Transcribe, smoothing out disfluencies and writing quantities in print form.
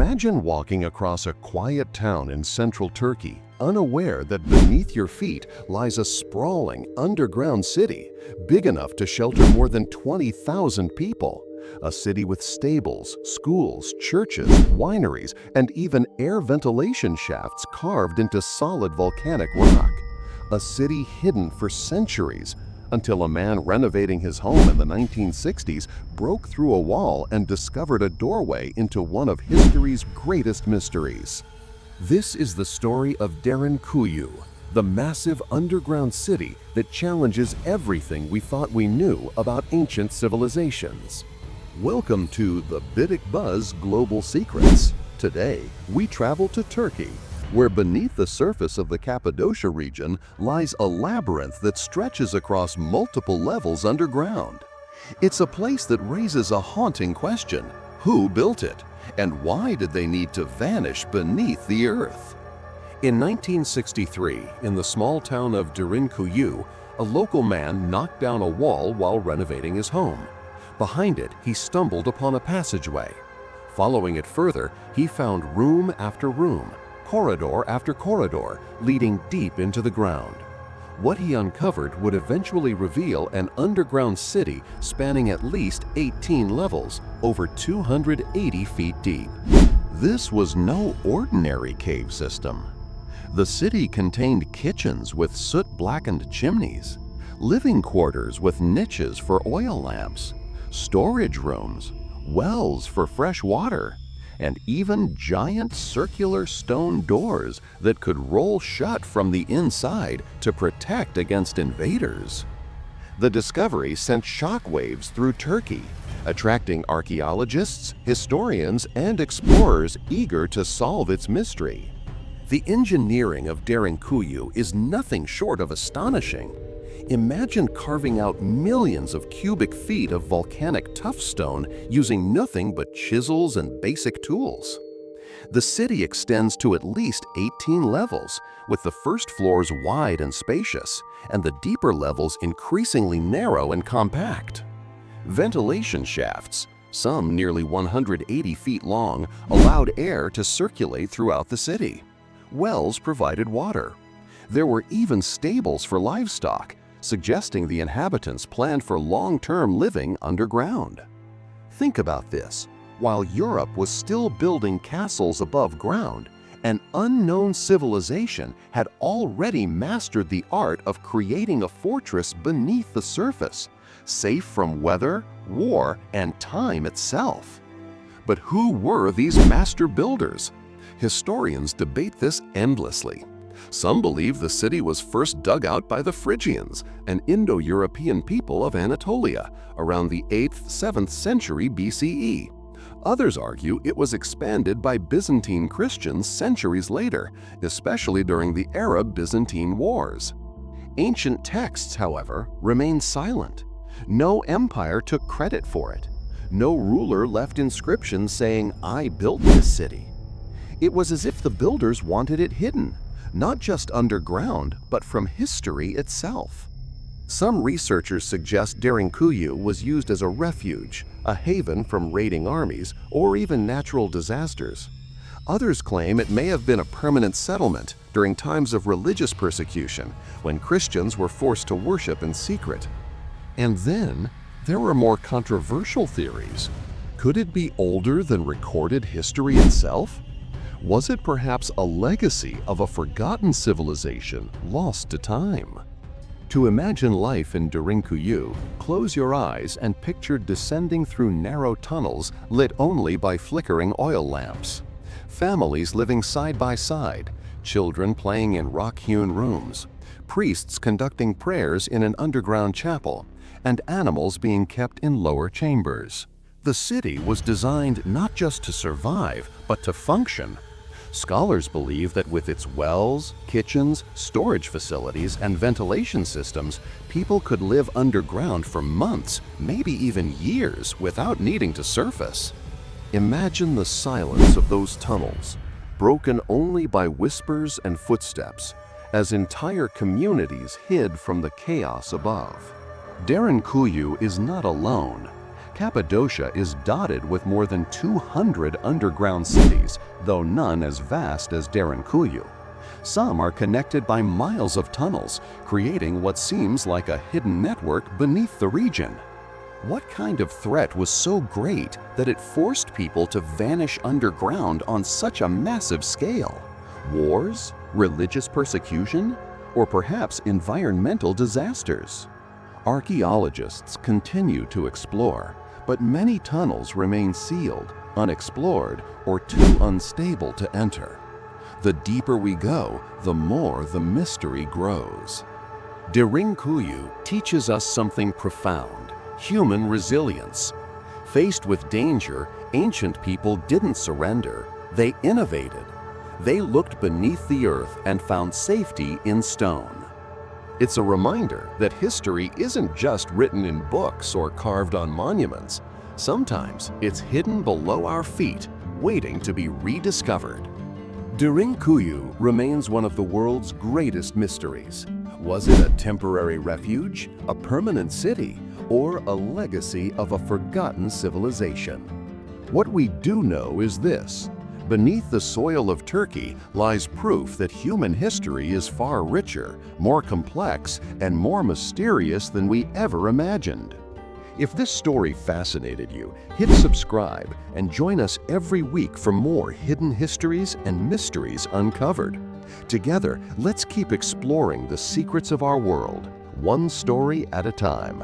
Imagine walking across a quiet town in central Turkey, unaware that beneath your feet lies a sprawling underground city, big enough to shelter more than 20,000 people. A city with stables, schools, churches, wineries, and even air ventilation shafts carved into solid volcanic rock. A city hidden for centuries, until a man renovating his home in the 1960s broke through a wall and discovered a doorway into one of history's greatest mysteries. This is the story of Derinkuyu, the massive underground city that challenges everything we thought we knew about ancient civilizations. Welcome to the Bidik Buzz Global Secrets. Today, we travel to Turkey, where beneath the surface of the Cappadocia region lies a labyrinth that stretches across multiple levels underground. It's a place that raises a haunting question: who built it? And why did they need to vanish beneath the earth? In 1963, in the small town of Derinkuyu, a local man knocked down a wall while renovating his home. Behind it, he stumbled upon a passageway. Following it further, he found room after room, corridor after corridor, leading deep into the ground. What he uncovered would eventually reveal an underground city spanning at least 18 levels, over 280 feet deep. This was no ordinary cave system. The city contained kitchens with soot-blackened chimneys, living quarters with niches for oil lamps, storage rooms, wells for fresh water, and even giant circular stone doors that could roll shut from the inside to protect against invaders. The discovery sent shockwaves through Turkey, attracting archaeologists, historians, and explorers eager to solve its mystery. The engineering of Derinkuyu is nothing short of astonishing. Imagine carving out millions of cubic feet of volcanic tuffstone using nothing but chisels and basic tools. The city extends to at least 18 levels, with the first floors wide and spacious, and the deeper levels increasingly narrow and compact. Ventilation shafts, some nearly 180 feet long, allowed air to circulate throughout the city. Wells provided water. There were even stables for livestock, suggesting the inhabitants planned for long-term living underground. Think about this. While Europe was still building castles above ground, an unknown civilization had already mastered the art of creating a fortress beneath the surface, safe from weather, war, and time itself. But who were these master builders? Historians debate this endlessly. Some believe the city was first dug out by the Phrygians, an Indo-European people of Anatolia, around the 8th–7th century BCE. Others argue it was expanded by Byzantine Christians centuries later, especially during the Arab-Byzantine Wars. Ancient texts, however, remain silent. No empire took credit for it. No ruler left inscriptions saying, "I built this city." It was as if the builders wanted it hidden, not just underground, but from history itself. Some researchers suggest Derinkuyu was used as a refuge, a haven from raiding armies, or even natural disasters. Others claim it may have been a permanent settlement during times of religious persecution, when Christians were forced to worship in secret. And then, there were more controversial theories. Could it be older than recorded history itself? Was it perhaps a legacy of a forgotten civilization lost to time? To imagine life in Derinkuyu, close your eyes and picture descending through narrow tunnels lit only by flickering oil lamps. Families living side by side, children playing in rock-hewn rooms, priests conducting prayers in an underground chapel, and animals being kept in lower chambers. The city was designed not just to survive, but to function. Scholars believe that with its wells, kitchens, storage facilities, and ventilation systems, people could live underground for months, maybe even years, without needing to surface. Imagine the silence of those tunnels, broken only by whispers and footsteps, as entire communities hid from the chaos above. Derinkuyu is not alone. Cappadocia is dotted with more than 200 underground cities, though none as vast as Derinkuyu. Some are connected by miles of tunnels, creating what seems like a hidden network beneath the region. What kind of threat was so great that it forced people to vanish underground on such a massive scale? Wars? Religious persecution? Or perhaps environmental disasters? Archaeologists continue to explore, but many tunnels remain sealed, unexplored, or too unstable to enter. The deeper we go, the more the mystery grows. Derinkuyu teaches us something profound: human resilience. Faced with danger, ancient people didn't surrender, they innovated. They looked beneath the earth and found safety in stone. It's a reminder that history isn't just written in books or carved on monuments. Sometimes it's hidden below our feet, waiting to be rediscovered. Derinkuyu remains one of the world's greatest mysteries. Was it a temporary refuge, a permanent city, or a legacy of a forgotten civilization? What we do know is this: beneath the soil of Turkey lies proof that human history is far richer, more complex, and more mysterious than we ever imagined. If this story fascinated you, hit subscribe and join us every week for more hidden histories and mysteries uncovered. Together, let's keep exploring the secrets of our world, one story at a time.